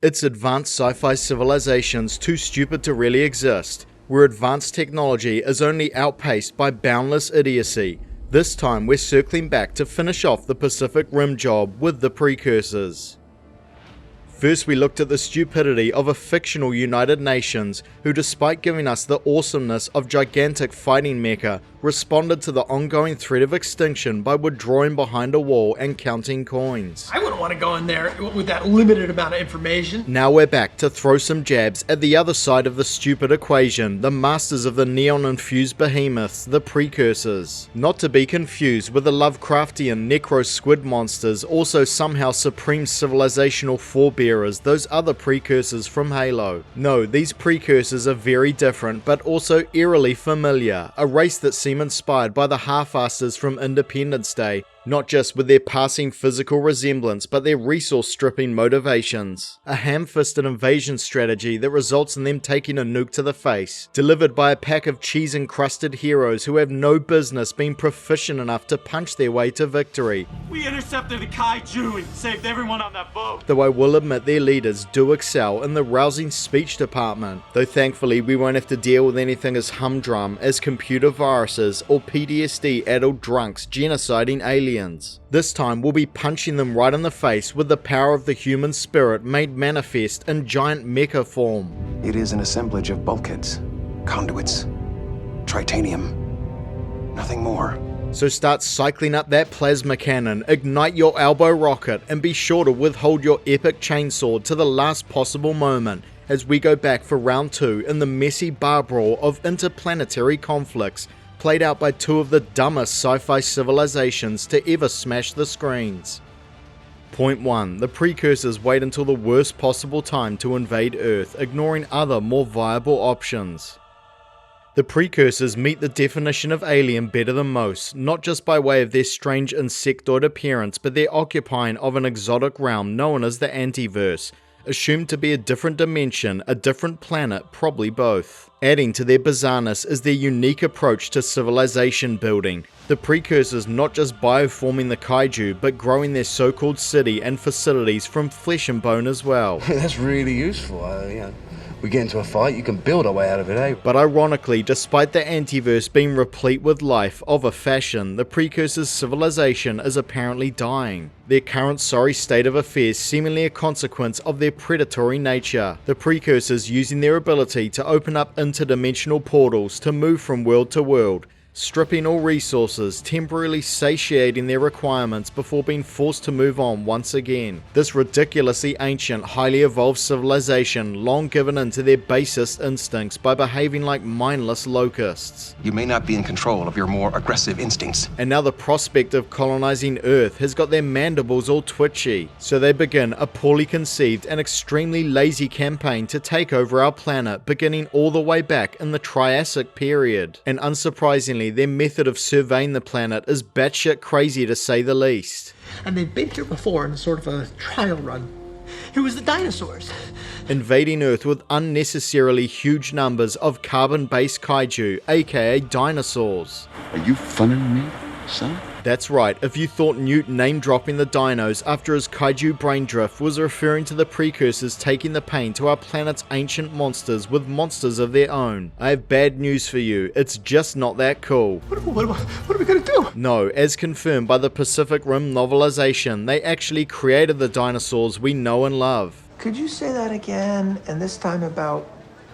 It's advanced sci-fi civilizations too stupid to really exist, where advanced technology is only outpaced by boundless idiocy. This time we're circling back to finish off the Pacific Rim job with the Precursors. First we looked at the stupidity of a fictional United Nations who, despite giving us the awesomeness of gigantic fighting mecha, responded to the ongoing threat of extinction by withdrawing behind a wall and counting coins. I wouldn't want to go in there with that limited amount of information. Now we're back to throw some jabs at the other side of the stupid equation, the masters of the neon-infused behemoths, the Precursors. Not to be confused with the Lovecraftian necro-squid monsters, also somehow supreme civilizational forebearers, those other Precursors from Halo. No, these Precursors are very different, but also eerily familiar, a race that seems inspired by the half-asses from Independence Day, not just with their passing physical resemblance, but their resource-stripping motivations. A ham-fisted invasion strategy that results in them taking a nuke to the face, delivered by a pack of cheese-encrusted heroes who have no business being proficient enough to punch their way to victory. We intercepted the kaiju and saved everyone on that boat. Though I will admit their leaders do excel in the rousing speech department, though thankfully we won't have to deal with anything as humdrum as computer viruses or PTSD-addled drunks genociding aliens. This time we'll be punching them right in the face with the power of the human spirit made manifest in giant mecha form. It is an assemblage of bulkheads, conduits, tritanium, nothing more. So start cycling up that plasma cannon, ignite your elbow rocket, and be sure to withhold your epic chainsword to the last possible moment as we go back for round 2 in the messy bar brawl of interplanetary conflicts, played out by two of the dumbest sci-fi civilizations to ever smash the screens. Point 1. The Precursors wait until the worst possible time to invade Earth, ignoring other more viable options. The Precursors meet the definition of alien better than most, not just by way of their strange insectoid appearance, but their occupying of an exotic realm known as the Antiverse, assumed to be a different dimension, a different planet, probably both. Adding to their bizarreness is their unique approach to civilization building. The Precursors not just bioforming the kaiju, but growing their so-called city and facilities from flesh and bone as well. That's really useful. We get into a fight, you can build our way out of it, eh? But ironically, despite the Antiverse being replete with life of a fashion, the Precursors' civilization is apparently dying. Their current sorry state of affairs seemingly a consequence of their predatory nature. The Precursors using their ability to open up interdimensional portals to move from world to world, stripping all resources, temporarily satiating their requirements before being forced to move on once again. This ridiculously ancient, highly evolved civilization long given in to their basest instincts by behaving like mindless locusts. You may not be in control of your more aggressive instincts. And now the prospect of colonizing Earth has got their mandibles all twitchy, so they begin a poorly conceived and extremely lazy campaign to take over our planet, beginning all the way back in the Triassic period. And unsurprisingly, their method of surveying the planet is batshit crazy to say the least. And they've been here before in sort of a trial run. It was the dinosaurs. Invading Earth with unnecessarily huge numbers of carbon-based kaiju, aka dinosaurs. Are you funning me, son? That's right, if you thought Newt name-dropping the dinos after his kaiju brain drift was referring to the Precursors taking the pain to our planet's ancient monsters with monsters of their own, I have bad news for you, it's just not that cool. What are we gonna do? No, as confirmed by the Pacific Rim novelization, they actually created the dinosaurs we know and love. Could you say that again, and this time about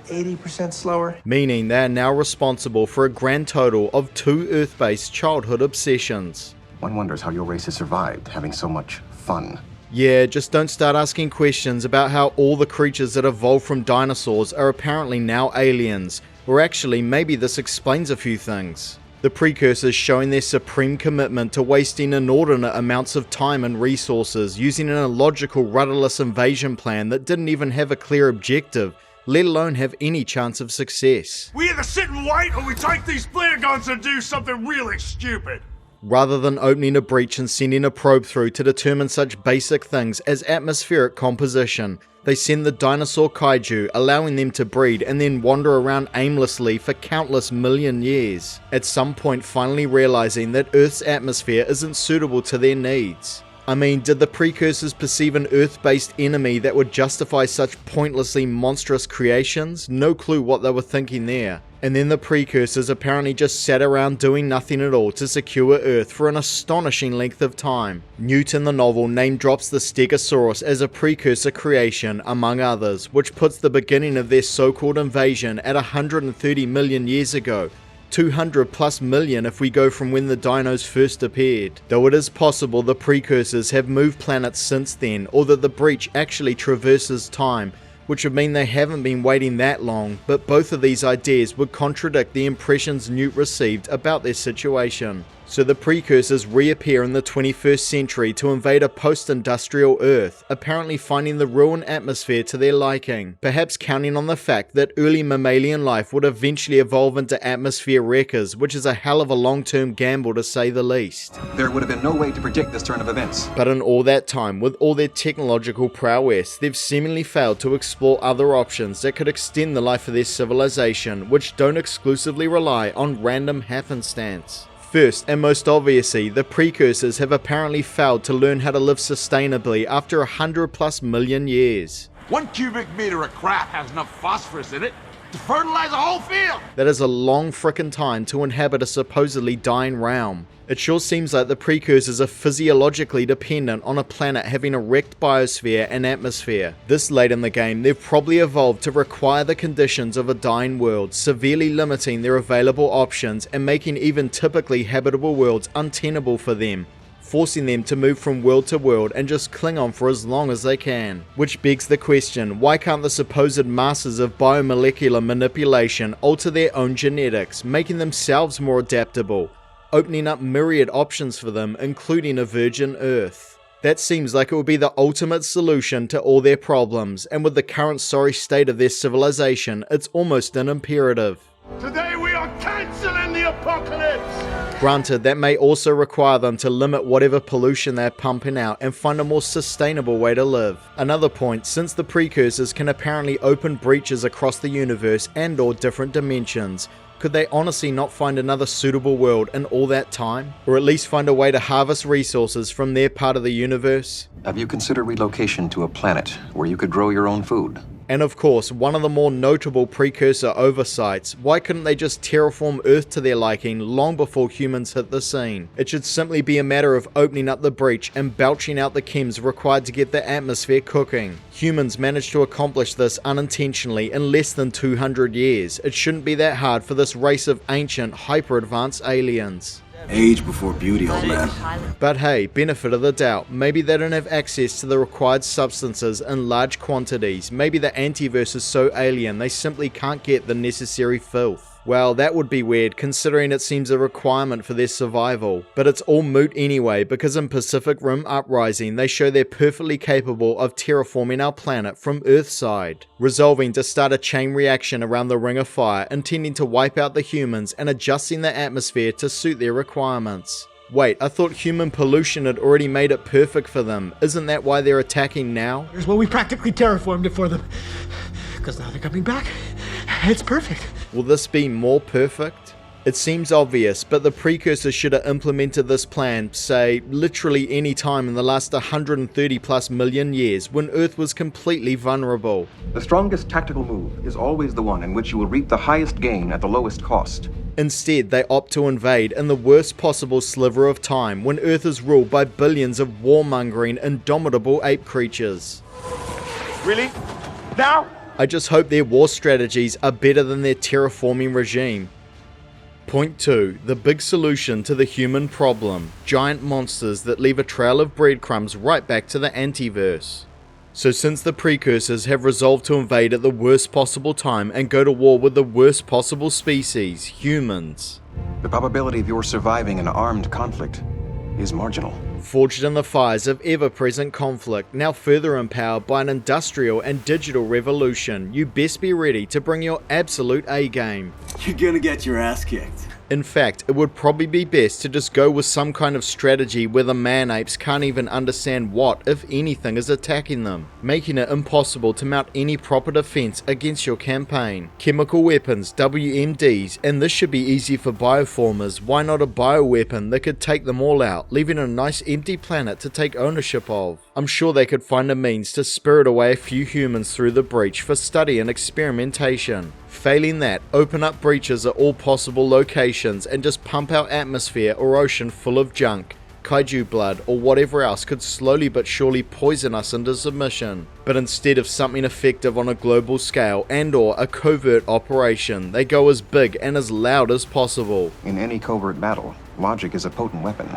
80% slower? Meaning they are now responsible for a grand total of 2 Earth-based childhood obsessions. One wonders how your race has survived having so much fun. Yeah, just don't start asking questions about how all the creatures that evolved from dinosaurs are apparently now aliens, or actually maybe this explains a few things. The Precursors showing their supreme commitment to wasting inordinate amounts of time and resources using an illogical rudderless invasion plan that didn't even have a clear objective, let alone have any chance of success. We either sit and wait or we take these flare guns and do something really stupid. Rather than opening a breach and sending a probe through to determine such basic things as atmospheric composition, they send the dinosaur kaiju, allowing them to breed and then wander around aimlessly for countless million years, at some point finally realizing that Earth's atmosphere isn't suitable to their needs. I mean, did the Precursors perceive an Earth-based enemy that would justify such pointlessly monstrous creations? No clue what they were thinking there. And then the Precursors apparently just sat around doing nothing at all to secure Earth for an astonishing length of time. Newt in the novel name drops the Stegosaurus as a Precursor creation, among others, which puts the beginning of their so-called invasion at 130 million years ago. 200 plus million if we go from when the dinos first appeared. Though it is possible the Precursors have moved planets since then, or that the breach actually traverses time, which would mean they haven't been waiting that long, but both of these ideas would contradict the impressions Newt received about their situation. So the Precursors reappear in the 21st century to invade a post-industrial Earth, apparently finding the ruined atmosphere to their liking, perhaps counting on the fact that early mammalian life would eventually evolve into atmosphere wreckers, which is a hell of a long-term gamble to say the least. There would have been no way to predict this turn of events. But in all that time, with all their technological prowess, they've seemingly failed to explore other options that could extend the life of their civilization, which don't exclusively rely on random happenstance. First, and most obviously, the Precursors have apparently failed to learn how to live sustainably after 100 plus million years. 1 cubic meter of crap has enough phosphorus in it to fertilize a whole field. That is a long frickin' time to inhabit a supposedly dying realm. It sure seems like the Precursors are physiologically dependent on a planet having a wrecked biosphere and atmosphere. This late in the game, they've probably evolved to require the conditions of a dying world, severely limiting their available options and making even typically habitable worlds untenable for them, forcing them to move from world to world and just cling on for as long as they can. Which begs the question, why can't the supposed masters of biomolecular manipulation alter their own genetics, making themselves more adaptable, opening up myriad options for them, including a virgin Earth? That seems like it would be the ultimate solution to all their problems, and with the current sorry state of their civilization, it's almost an imperative. Today we are canceling the apocalypse! Granted, that may also require them to limit whatever pollution they're pumping out and find a more sustainable way to live. Another point, since the Precursors can apparently open breaches across the universe and/or different dimensions, could they honestly not find another suitable world in all that time? Or at least find a way to harvest resources from their part of the universe? Have you considered relocation to a planet where you could grow your own food? And of course, one of the more notable Precursor oversights, why couldn't they just terraform Earth to their liking long before humans hit the scene? It should simply be a matter of opening up the breach and belching out the chems required to get the atmosphere cooking. Humans managed to accomplish this unintentionally in less than 200 years. It shouldn't be that hard for this race of ancient, hyper-advanced aliens. Age before beauty, old man. But hey, benefit of the doubt, maybe they don't have access to the required substances in large quantities. Maybe the antiverse is so alien they simply can't get the necessary filth. Well, that would be weird considering it seems a requirement for their survival. But it's all moot anyway, because in Pacific Rim Uprising they show they're perfectly capable of terraforming our planet from Earthside, resolving to start a chain reaction around the Ring of Fire, intending to wipe out the humans and adjusting the atmosphere to suit their requirements. Wait, I thought human pollution had already made it perfect for them. Isn't that why they're attacking now? Here's what we practically terraformed it for them. Because now they're coming back. It's perfect. Will this be more perfect? It seems obvious, but the Precursors should have implemented this plan, say, literally any time in the last 130 plus million years when Earth was completely vulnerable. The strongest tactical move is always the one in which you will reap the highest gain at the lowest cost. Instead, they opt to invade in the worst possible sliver of time when Earth is ruled by billions of warmongering, indomitable ape creatures. Really? Now? I just hope their war strategies are better than their terraforming regime. Point 2. The big solution to the human problem. Giant monsters that leave a trail of breadcrumbs right back to the antiverse. So since the Precursors have resolved to invade at the worst possible time and go to war with the worst possible species, humans, The probability of your surviving an armed conflict is marginal. forged in the fires of ever-present conflict, now further empowered by an industrial and digital revolution, you best be ready to bring your absolute A-game. You're gonna get your ass kicked. In fact, it would probably be best to just go with some kind of strategy where the man-apes can't even understand what, if anything, is attacking them, making it impossible to mount any proper defense against your campaign. Chemical weapons, WMDs, and this should be easy for bioformers. Why not a bioweapon that could take them all out, leaving a nice empty planet to take ownership of? I'm sure they could find a means to spirit away a few humans through the breach for study and experimentation. Failing that, open up breaches at all possible locations and just pump our atmosphere or ocean full of junk, kaiju blood, or whatever else could slowly but surely poison us into submission. But instead of something effective on a global scale and or a covert operation, they go as big and as loud as possible. In any covert battle, logic is a potent weapon.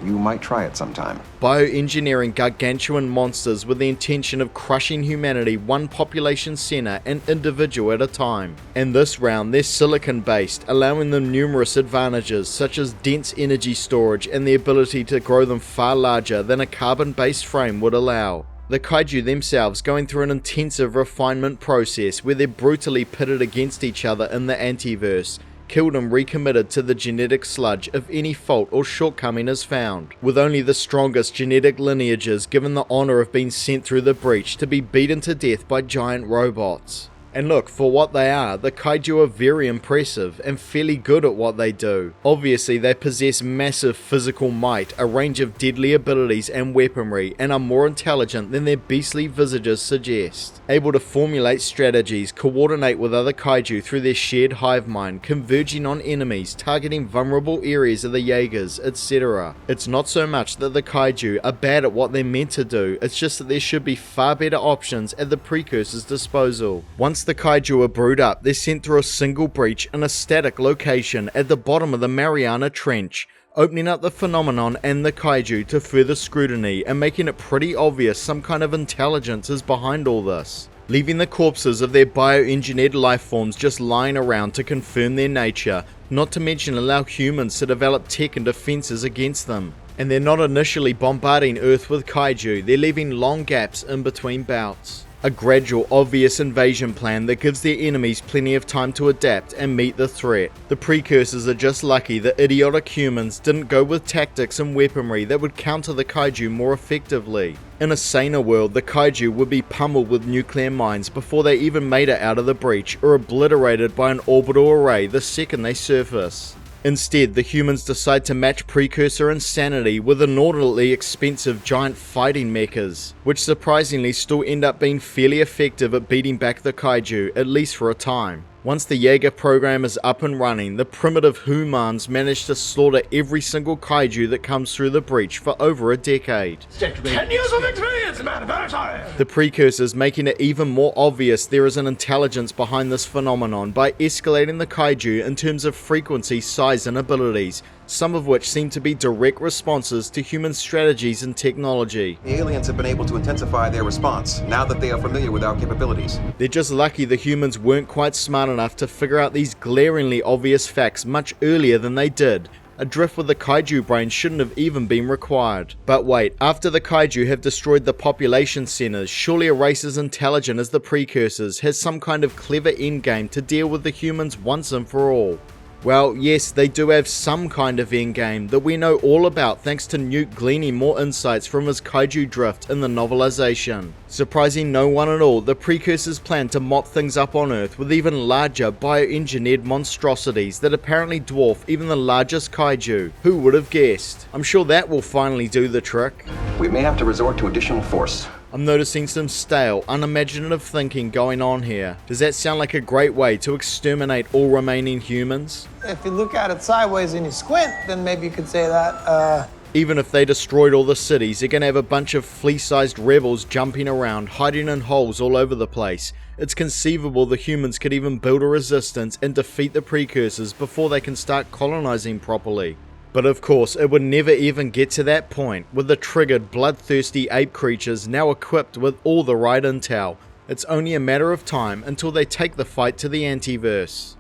You might try it sometime. Bioengineering gargantuan monsters with the intention of crushing humanity one population center and individual at a time. And this round, they're silicon based, allowing them numerous advantages such as dense energy storage and the ability to grow them far larger than a carbon based frame would allow. The kaiju themselves going through an intensive refinement process where they're brutally pitted against each other in the antiverse, killed and recommitted to the genetic sludge if any fault or shortcoming is found, with only the strongest genetic lineages given the honor of being sent through the breach to be beaten to death by giant robots. And look, for what they are, the kaiju are very impressive and fairly good at what they do. Obviously, they possess massive physical might, a range of deadly abilities and weaponry, and are more intelligent than their beastly visages suggest. Able to formulate strategies, coordinate with other kaiju through their shared hive mind, converging on enemies, targeting vulnerable areas of the Jaegers, etc. It's not so much that the kaiju are bad at what they're meant to do, it's just that there should be far better options at the Precursors' disposal. Once the kaiju are brewed up, they're sent through a single breach in a static location at the bottom of the Mariana Trench, opening up the phenomenon and the kaiju to further scrutiny and making it pretty obvious some kind of intelligence is behind all this, leaving the corpses of their bioengineered lifeforms just lying around to confirm their nature, not to mention allow humans to develop tech and defenses against them. And they're not initially bombarding Earth with kaiju, they're leaving long gaps in between bouts. A gradual, obvious invasion plan that gives their enemies plenty of time to adapt and meet the threat. The Precursors are just lucky that idiotic humans didn't go with tactics and weaponry that would counter the kaiju more effectively. In a saner world, the kaiju would be pummeled with nuclear mines before they even made it out of the breach, or obliterated by an orbital array the second they surface. Instead, the humans decide to match Precursor insanity with inordinately expensive giant fighting mechas, which surprisingly still end up being fairly effective at beating back the kaiju, at least for a time. Once the Jaeger program is up and running, the primitive humans manage to slaughter every single kaiju that comes through the breach for over a decade. 10 years of experience, man, very sorry. The Precursors making it even more obvious there is an intelligence behind this phenomenon by escalating the kaiju in terms of frequency, size and abilities, some of which seem to be direct responses to human strategies and technology. The aliens have been able to intensify their response now that they are familiar with our capabilities. They're just lucky the humans weren't quite smart enough to figure out these glaringly obvious facts much earlier than they did. A drift with the kaiju brain shouldn't have even been required. But wait, after the kaiju have destroyed the population centers, surely a race as intelligent as the Precursors has some kind of clever endgame to deal with the humans once and for all. Well, yes, they do have some kind of endgame that we know all about thanks to Newt gleaning more insights from his kaiju drift in the novelization. Surprising no one at all, the Precursors plan to mop things up on Earth with even larger bioengineered monstrosities that apparently dwarf even the largest kaiju. Who would have guessed? I'm sure that will finally do the trick. We may have to resort to additional force. I'm noticing some stale, unimaginative thinking going on here. Does that sound like a great way to exterminate all remaining humans? If you look at it sideways and you squint, then maybe you could say that, Even if they destroyed all the cities, they're gonna have a bunch of flea-sized rebels jumping around, hiding in holes all over the place. It's conceivable the humans could even build a resistance and defeat the Precursors before they can start colonizing properly. But of course, it would never even get to that point, with the triggered, bloodthirsty ape creatures now equipped with all the right intel. It's only a matter of time until they take the fight to the antiverse.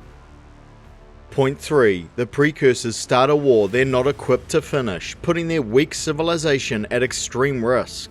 Point 3. The Precursors start a war they're not equipped to finish, putting their weak civilization at extreme risk.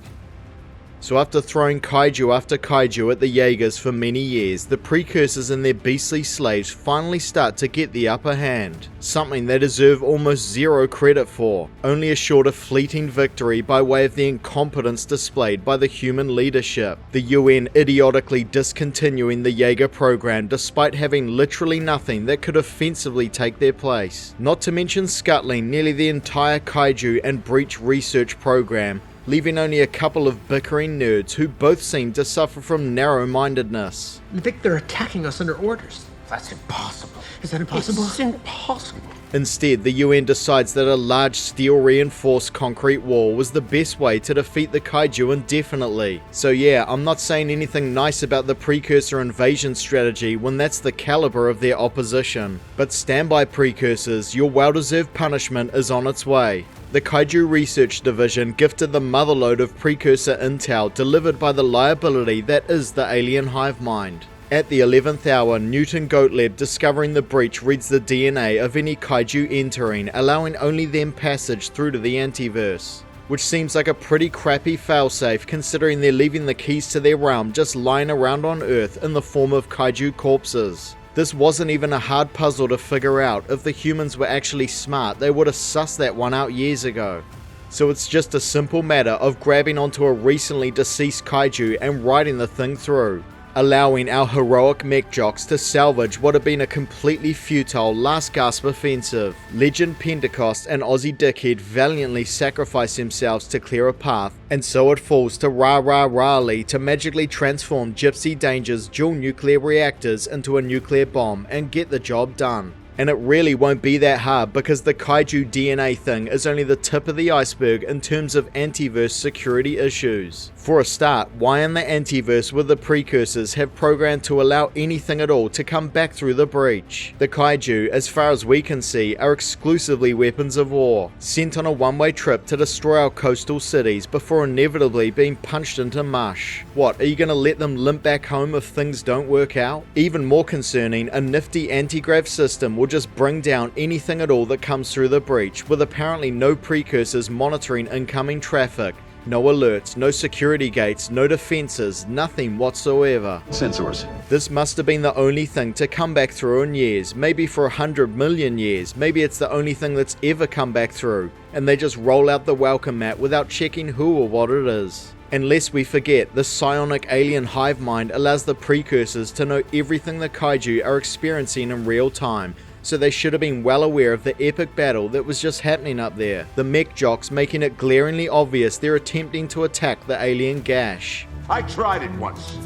So after throwing kaiju after kaiju at the Jaegers for many years, the Precursors and their beastly slaves finally start to get the upper hand, something they deserve almost zero credit for, only assured a fleeting victory by way of the incompetence displayed by the human leadership, the UN idiotically discontinuing the Jaeger program despite having literally nothing that could offensively take their place, not to mention scuttling nearly the entire kaiju and breach research program, leaving only a couple of bickering nerds who both seem to suffer from narrow-mindedness. Vic, they're attacking us under orders. That's impossible. Is that impossible? It's impossible. Instead, the UN decides that a large steel-reinforced concrete wall was the best way to defeat the kaiju indefinitely. So yeah, I'm not saying anything nice about the Precursor invasion strategy when that's the caliber of their opposition. But stand by, Precursors, your well-deserved punishment is on its way. The Kaiju Research Division gifted the motherlode of Precursor intel delivered by the liability that is the alien hive mind. At the 11th hour, Newton Gottlieb discovering the breach reads the DNA of any kaiju entering, allowing only them passage through to the antiverse. Which seems like a pretty crappy failsafe considering they're leaving the keys to their realm just lying around on Earth in the form of kaiju corpses. This wasn't even a hard puzzle to figure out. If the humans were actually smart, they would have sussed that one out years ago. So it's just a simple matter of grabbing onto a recently deceased kaiju and riding the thing through, allowing our heroic mech jocks to salvage what had been a completely futile last gasp offensive. Legend Pentecost and Aussie Dickhead valiantly sacrifice themselves to clear a path, and so it falls to Rah-Rah-Rah-Lee to magically transform Gypsy Danger's dual nuclear reactors into a nuclear bomb and get the job done. And it really won't be that hard because the kaiju DNA thing is only the tip of the iceberg in terms of antiverse security issues. For a start, why in the antiverse would the Precursors have programmed to allow anything at all to come back through the breach? The kaiju, as far as we can see, are exclusively weapons of war, sent on a one-way trip to destroy our coastal cities before inevitably being punched into mush. What, are you going to let them limp back home if things don't work out? Even more concerning, a nifty anti-grav system will just bring down anything at all that comes through the breach, with apparently no Precursors monitoring incoming traffic, no alerts, no security gates, no defenses, nothing whatsoever. Sensors. This must have been the only thing to come back through in years, maybe for 100 million years, maybe it's the only thing that's ever come back through, and they just roll out the welcome mat without checking who or what it is. And lest we forget, the psionic alien hive mind allows the Precursors to know everything the kaiju are experiencing in real time, so they should have been well aware of the epic battle that was just happening up there, the mech jocks making it glaringly obvious they're attempting to attack the alien gash. I tried it once.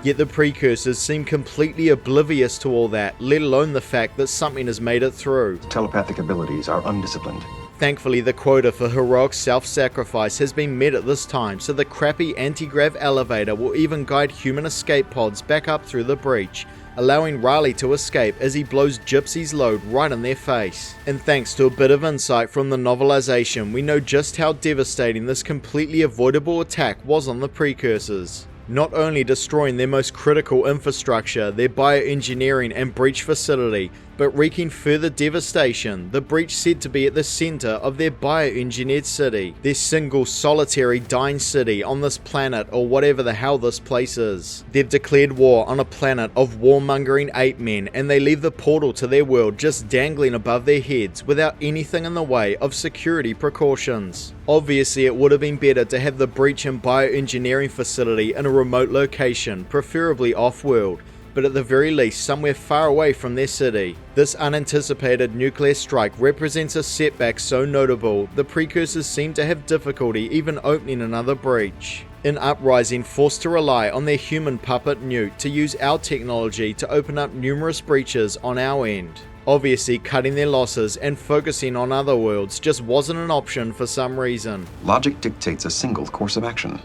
Yet the Precursors seem completely oblivious to all that, let alone the fact that something has made it through. Telepathic abilities are undisciplined. Thankfully, the quota for heroic self-sacrifice has been met at this time, so the crappy anti-grav elevator will even guide human escape pods back up through the breach, allowing Riley to escape as he blows Gypsy's load right in their face. And thanks to a bit of insight from the novelization, we know just how devastating this completely avoidable attack was on the Precursors. Not only destroying their most critical infrastructure, their bioengineering and breach facility, but wreaking further devastation, the breach said to be at the center of their bioengineered city, their single solitary dying city on this planet or whatever the hell this place is. They've declared war on a planet of warmongering ape men, and they leave the portal to their world just dangling above their heads without anything in the way of security precautions. Obviously, it would have been better to have the breach and bioengineering facility in a remote location, preferably off-world, but at the very least somewhere far away from their city. This unanticipated nuclear strike represents a setback so notable, the Precursors seem to have difficulty even opening another breach. In Uprising, forced to rely on their human puppet Newt to use our technology to open up numerous breaches on our end. Obviously, cutting their losses and focusing on other worlds just wasn't an option for some reason. Logic dictates a single course of action.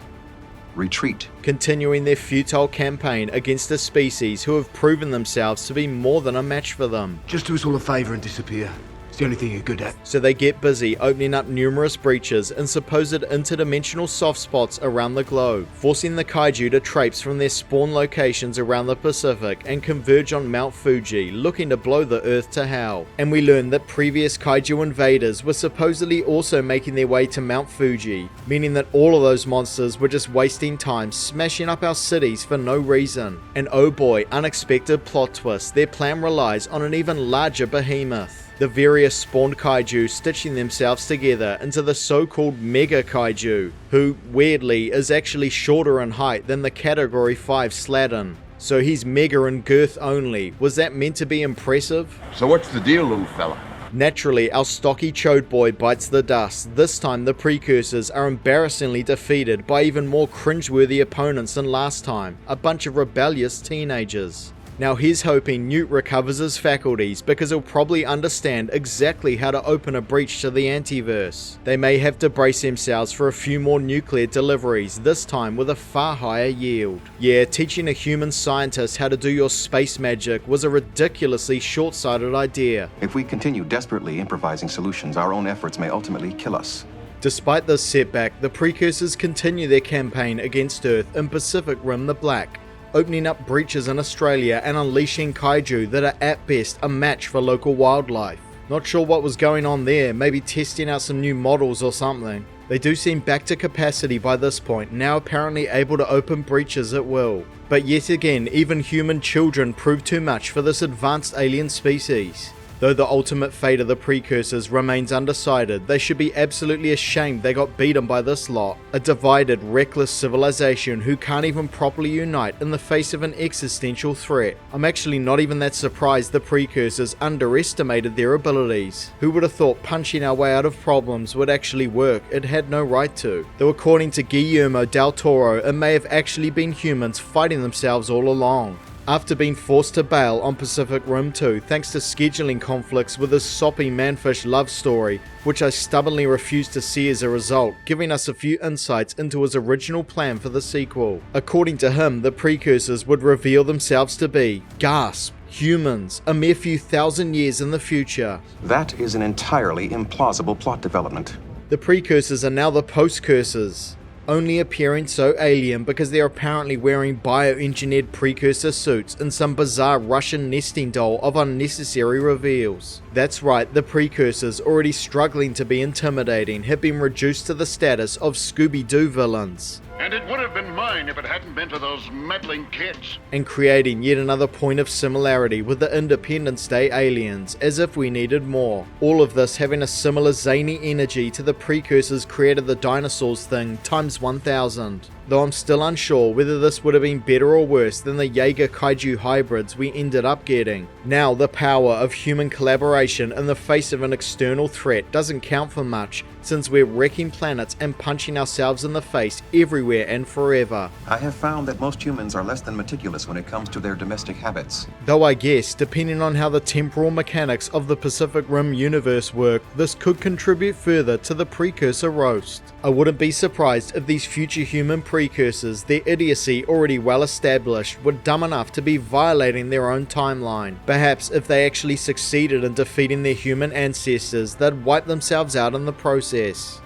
Retreat. Continuing their futile campaign against a species who have proven themselves to be more than a match for them. Just do us all a favor and disappear. It's the only thing you're good at. So they get busy opening up numerous breaches in supposed interdimensional soft spots around the globe, forcing the kaiju to traipse from their spawn locations around the Pacific and converge on Mount Fuji, looking to blow the Earth to hell. And we learn that previous kaiju invaders were supposedly also making their way to Mount Fuji, meaning that all of those monsters were just wasting time smashing up our cities for no reason. And oh boy, unexpected plot twist, their plan relies on an even larger behemoth. The various spawned kaiju stitching themselves together into the so-called Mega Kaiju, who, weirdly, is actually shorter in height than the Category 5 Sladen. So he's mega in girth only. Was that meant to be impressive? So what's the deal, little fella? Naturally, our stocky chode boy bites the dust. This time the Precursors are embarrassingly defeated by even more cringeworthy opponents than last time, a bunch of rebellious teenagers. Now here's hoping Newt recovers his faculties, because he'll probably understand exactly how to open a breach to the Antiverse. They may have to brace themselves for a few more nuclear deliveries, this time with a far higher yield. Yeah, teaching a human scientist how to do your space magic was a ridiculously short-sighted idea. If we continue desperately improvising solutions, our own efforts may ultimately kill us. Despite this setback, the Precursors continue their campaign against Earth in Pacific Rim the Black, opening up breaches in Australia and unleashing kaiju that are at best a match for local wildlife. Not sure what was going on there, maybe testing out some new models or something. They do seem back to capacity by this point, now apparently able to open breaches at will. But yet again, even human children prove too much for this advanced alien species. Though the ultimate fate of the Precursors remains undecided, they should be absolutely ashamed they got beaten by this lot. A divided, reckless civilization who can't even properly unite in the face of an existential threat. I'm actually not even that surprised the Precursors underestimated their abilities. Who would have thought punching our way out of problems would actually work? It had no right to. Though according to Guillermo del Toro, it may have actually been humans fighting themselves all along. After being forced to bail on Pacific Rim 2 thanks to scheduling conflicts with his soppy manfish love story, which I stubbornly refused to see as a result, giving us a few insights into his original plan for the sequel. According to him, the Precursors would reveal themselves to be, gasp, humans, a mere few thousand years in the future. That is an entirely implausible plot development. The Precursors are now the Post-Cursors, only appearing so alien because they're apparently wearing bioengineered precursor suits in some bizarre Russian nesting doll of unnecessary reveals. That's right, the Precursors, already struggling to be intimidating, have been reduced to the status of Scooby-Doo villains. And it would have been mine if it hadn't been to those meddling kids. And creating yet another point of similarity with the Independence Day aliens, as if we needed more. All of this having a similar zany energy to the Precursors created the dinosaurs thing times 1000. Though I'm still unsure whether this would have been better or worse than the Jaeger kaiju hybrids we ended up getting. Now the power of human collaboration in the face of an external threat doesn't count for much, since we're wrecking planets and punching ourselves in the face everywhere and forever. I have found that most humans are less than meticulous when it comes to their domestic habits. Though I guess, depending on how the temporal mechanics of the Pacific Rim universe work, this could contribute further to the Precursor roast. I wouldn't be surprised if these future human Precursors, their idiocy already well established, were dumb enough to be violating their own timeline. Perhaps if they actually succeeded in defeating their human ancestors, they'd wipe themselves out in the process.